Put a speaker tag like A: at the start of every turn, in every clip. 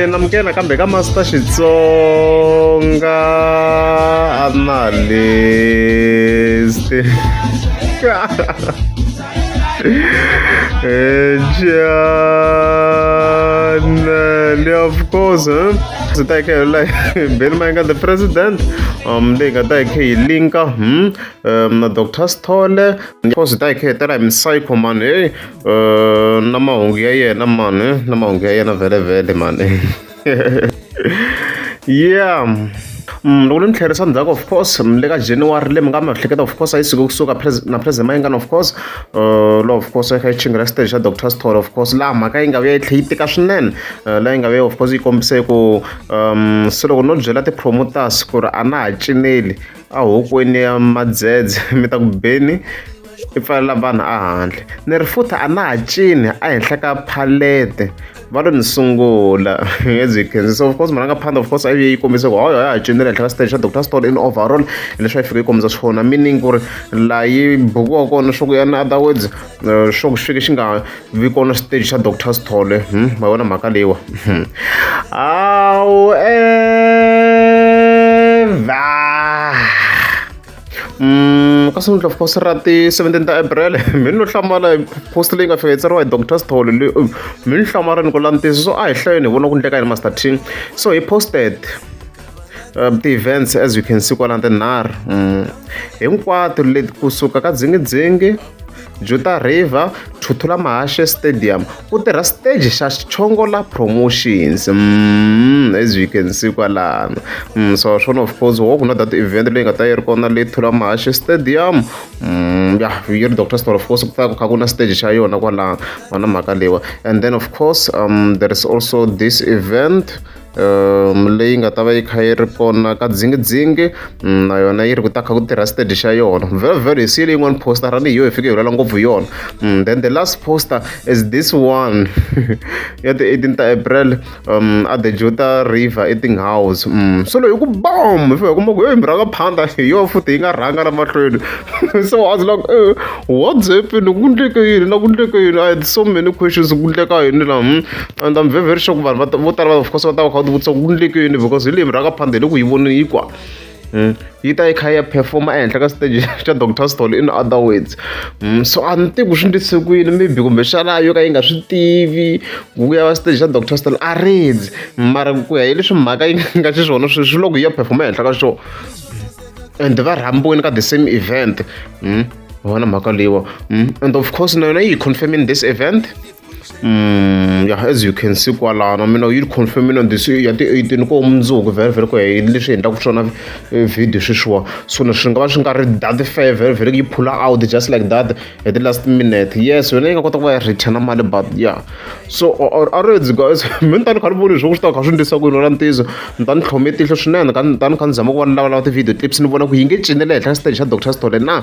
A: namkela kambe ka Master Xitsonga analyst of course, the president, linka na Dr. Stole, of course, I'm psycho man, na mahungu ya yena man, na mahungu ya yena vele man. Yeah. Loko ni tlherisa ndzhaku of course le ka January le mi nga mahleketa of course a yi suka kusuka na president Mayengani of course lo of course ka chingira stage xa Dr. Stole of course laha mhaka yi nga vuya yi tlhe yi tika swinene laha yi nga vuya of course yi kombise ku se loko no byela ti-promoters ku ri a na ha cineli a hokweni ya madzedze mi ta ku beni i pfalela vanhu a handle ni ri futhi a na ha cini a henhla ka palete va lo ni sungula as you can see. So of course marangaphandle of course a yi kombisa ku hoyo ha cinela henhla ka stage xa Dr. Stole in overall leswi a yi fika yi kombisa swona meaning ku ri laha yi bukiwa kona swa ku ya na other words swa ku xi fike xi nga vi kona stage xa Dr. Stole ma vona mhaka leyiwa ka sunguti of course ra ti 17 ta April mi no hlamala post leyi nga fika yi tsariwa hi Dr. Stole mi ni hlamarani ku lantisa so a hi hlayeni hi vona ku ndleka yini Master T so he posted ti-events as you can see kwala tinharhu hinkwato leti kusuka ka Dzingidzingi Juta River Thuthula Mahashe Stadium ku tirha stage xa Chongola Promotions as you can see kwalano so swona of course wo ku na that event leyi nga ta yi ri kona le Thuthula Mahashe Stadium yi ri Dr. Stole of course ku ta ku kha ku na stage xa yona kwalano wana mhaka leyiwa and then of course there is also this event leyi nga ta va yi kha yi ri kona ka Dzingidzingi na yona yi ri ku ta kha ku tirha stage xa yona very hi siyile yin'wana poster rani hi yo hi fike hi rhwala ngopfu yona then the last poster is this one ya the 18 ta April at the Juta River eating house so loyi ku bam hi fika hi kuma ku mi rhanga phanda hi yo futhi hi nga rhanga la mahlweni so I was like what's happening ku ndleka yini na ku ndleka yini I had so many questions ku ndleka yini la and I'm very sure ku vanhu vo tala of course va ta va kha vutisa ku ndleka yini because hi leyi mi rhanga phanda hi le ku yi voneni hikwa yi ta yi kha ya performa ehenhla ka stage xa Dr. Stole in other words so a ni tivi ku swi ndlise ku yini maybe kumbe xana yo ka yi nga swi tivi ku ya va stage xa Dr. Stole a redzi mara ku ya hi leswi mhaka yi nga xiswona swi loko yi ya performa ehenhla ka xona and va rhambiwini ka the same event vona mhaka leyiwa and of course na yona yi confirming this event as you can see kwalano mina yi confirming on this ya ti-18 ko mundzuku very ku hi leswi endlaku swona video sweswiwa so na swi nga va swi nga ri that fair very yi pull out just like that at the last minute yes yona yi nga kota ku va ya return mali but yeah so already guys mi ni ta ni kha ni voni swo ku swi ta kha swi ndlisa ku yini ra ntizo ni ta ni tlhome tihlo swinene ta ni kha ni zama ku va ni lavalava ti-video clips ni vona ku yi nge cinele henhla stage xa Dr. Stole na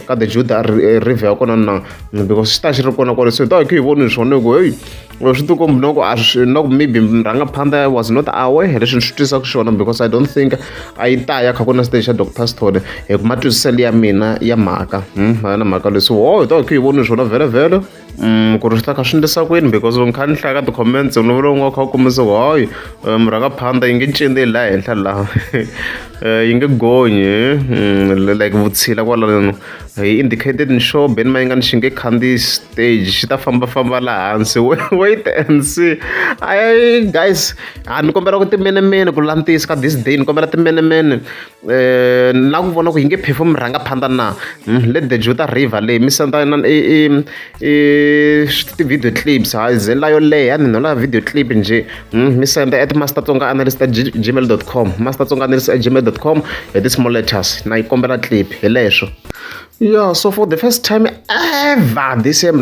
A: ka the Juta River ya kona na because xi ta xi ri kona kwale so hi ta hi kha hi voni swona ku hey swi tikombi na ku maybe mrhangaphanda was not aware leswi ni swi twisaka swona because I don't think a yi ta ya kha ku na stage xa Dr. Stole hi ku matwisiselo ya mina ya mhaka na mhaka leswi hi ta hi kha hi voni swona vele ku ri swi ta kha swi ndlisa ku yini because ni kha ni hlaya ka ti-comments ni vona un'we kha u kombisa ku hayi mrhangaphanda yi nge cineli laha henhla laha yi nge gonyi like vutshila kwalano hi indicated ni sure Ben Mayengani xi nge khandziyi stage xi ta fambafamba laha hansi wait and see guys ni kombela ku timenemene ku lantisa ka this day ni kombela timenemene na ku vona ku yi nge perform rhangaphanda na let the Juta River leyi mi senda ti-video clips hayi zela yo leha ni nola video clip nje mi senda at mastertsongaanalyst@gmail.com mastertsongaanalyst@gmail.com hi ti-small letters na yi kombela clip hi leswo yeah so for the first time ever this year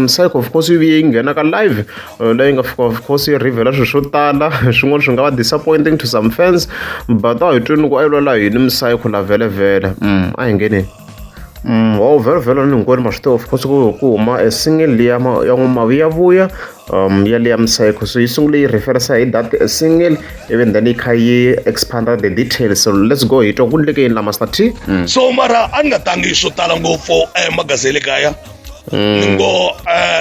A: Psycho of course yi nghena ka live leyi nga fika of course yi revela swilo swo tala swin'wana swi nga va disappointing to some fans but a hi twini ku a yi lwela yini Psycho la vele a hi ngeneni very ni hinkwenu ma swi tiva of course ku huma a single ya n'wamavuyavuya ya le ya Psycho so yi sungule yi referisa hi that single even then yi kha yi expanda the details so let's go hi twa ku ndleke yini la Master T
B: so mara a ni nga tangi swo tala ngopfu magazini kaya ni ngo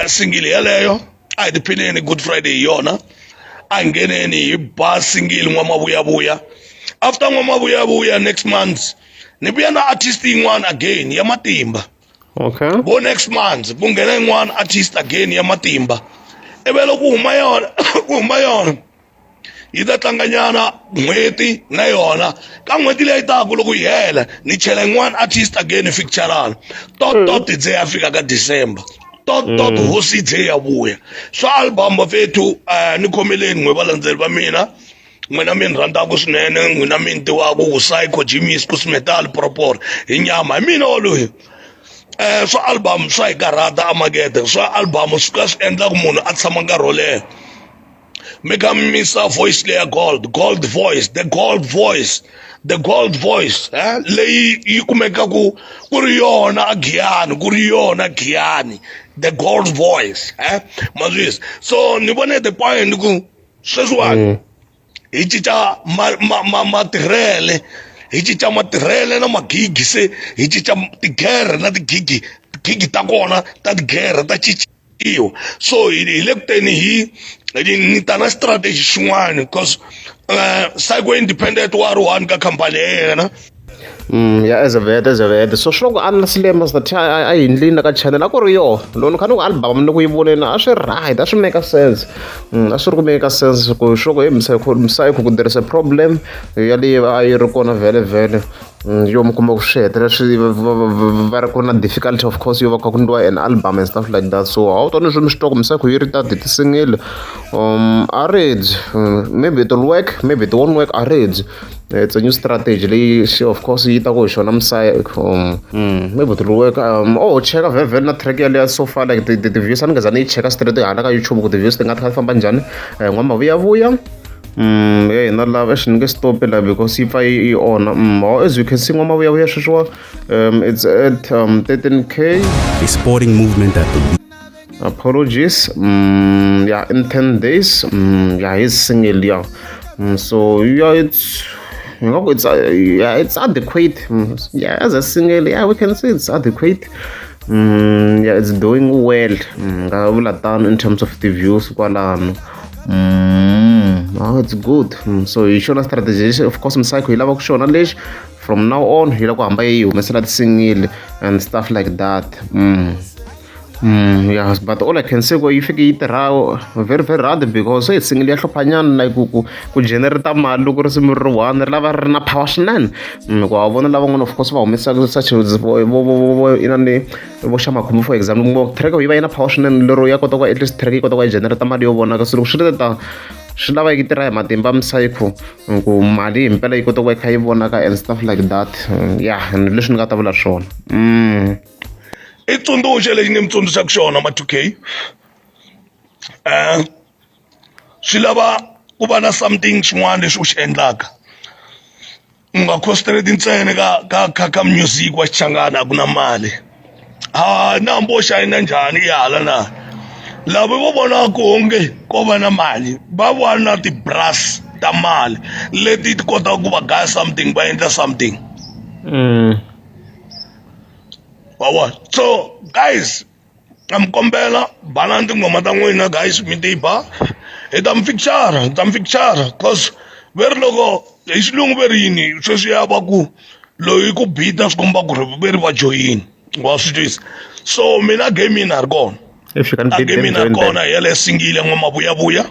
B: single yaleyo a hi tiphineni Good Friday hi yona a ngheneni hi ba single N'wamavuyavuya. After N'wamavuyavuya next month ni vuya na artist yin'wana again ya Matimba.
A: Okay.
B: Go next month ku nghena yin'wana artist again ya Matimba. Ibe loko ku huma yona yi ta tlanganyana n'hweti na yona ka n'hweti leyi taka loko yi hela ni chela yin'wana artist again ficturana tot dze ya fika ka December tot hosi dze ya vuya swa album vethu ni khomeleni n'we valandzeri va mina n'wina mi ni rhandzaka swinene n'wina mi ni tivaka ku Psycho Jimmy's ku metal propor hi nyama hi mina waloyi swa album swa hi karhata a makete swa album swi endla ku munhu a tshama nkarhi wo leha mi kha mi misa voice leya gold voice the gold voice leyi yi kumekaku ku ri yona Giyani the gold voice mazwisi so ni vone the point ku sweswiwani hi cinca matirhele hi cinca matirhele na magigi se hi cinca tigere na tigigi ta kona ta tigere ta cinciwa so hi le kuteni ni ta na strategy xin'wana because Psycho independent wa one ka khampani ya yena.
A: Ya as a vet so swi loko a na silema a hi ndlini ka channel a ku ri yo loko kha ni ku album ni ku yi voneni a swi right a swi make sense a swi ri ku make sense ku swi loko hi Psycho ku there is a problem yaleyo a yi ri kona vhele yo mi kuma ku swi hetelela swi va ri ku na difficulty of course yo va kha ku ndliwa an album and stuff like that so a wu toni swi mi swi twa ku Psycho yi ri tati tisingile already maybe it will work maybe it won't work already it's a new strategy leyi she of course yi ta ku hi xona Psycho maybe it will work cheka vhele na track yaleya so far like the views a ni ngeza ni yi cheka straight hala ka YouTube ku ti-views ti nga ti kha ti famba njhani N'wamavuyavuya hina lava xi ni nge stop la because yi pfa yi ona as you can see N'wamavuyavuya sweswiwa it's at 13K
C: a sporting movement at the
A: apologies yeah in 10 days yeah he's single yeah so yeah it's adequate yeah as a single yeah we can say it's adequate yeah it's doing well nga vula tano in terms of the views kwalano it's good so hi xona strategy of course Psycho hi lava ku xona lexi from now on hi lava ku hamba yi humesela ti-single and stuff like that yes but all I can say ku yi fike yi tirha very hard because hi single ya hlophanyana like ku generate mali loko ri ri ri one ri lava ri na power swinene ku va vona lava n'wana of course va humesaka such inani vo xamakhumbi for example track yi va yi na power swinene lero ya kota ku at least track yi kota ku yi generate mali yo vonaka so loko swi ri ta swi lava yi tirha hi matimba Psycho ku mali hi mpela yi kota ku va yi kha yi vonaka and stuff like that yeah and leswi ni nga ta vula swona
B: I tsundzuxe lexi ni mi tsundzuxaka xona ma2K swi lava ku va na something xin'wana lexi u xi endlaka u nga concentrate ntsena ka music wa xichangana a ku na mali na hambi wo xayina njhani i hala na lava vo vonaka onge ko va na mali va va na ti-brass ta mali leti ti kotaka ku va gaya something va endla something so guys I'm kombela bana tinghoma ta n'wina guys mi ti ba hi ta mi ficture cause veri loko hi xilungu veri yini sweswi ya va ku loyi ku bita swi komba ku ri veri va joyini wa swi twisa so mina game yi na ri kona game na kona yale singile N'wamavuyavuya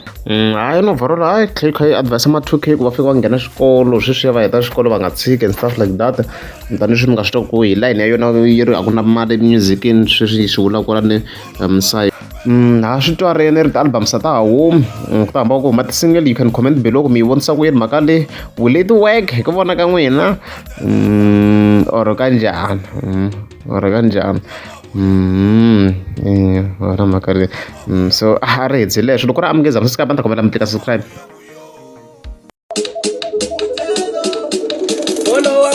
A: hayi no varolo hayi kha yi advise ma2K ku va fika va nghena xikolo sweswi ya va heta xikolo va nga tshiki and stuff like that taniswi mi nga swi twa ku hi line ya yona yi ri a ku na mali musicini sweswi swi vulaka ku ni Psycho swi twarini ri ti-album sa ta ha humi ku ta hamba ku huma ti-single you can comment below ku mi yi vonisa ku yini mhaka leyi will it work hi ku vona ka n'wina or kanjhani wona mhaka leyi so a ri hetsi leswo loko ri a mi nge za mi subscribe a ni ta kombela mi tlika subscribe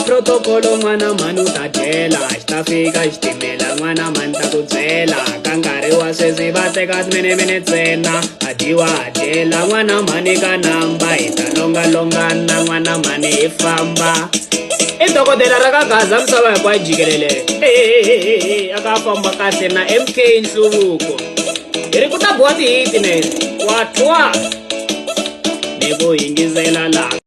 D: protocolo n'wana mani u ta dyela xi ta fika xitimela n'wana mani ta ku byela ka nkarhi wa sweswi va teka timinimini ntsena a dyiwa a dyela n'wana mani ka namba hi ta longalongana n'wana mani hi famba i dokodela ra ka gaza misava hinkwayo jikelele a ka famba kahle na MK Nhluvuko hi ri ku ta boha tihiti nene wa twa byela laha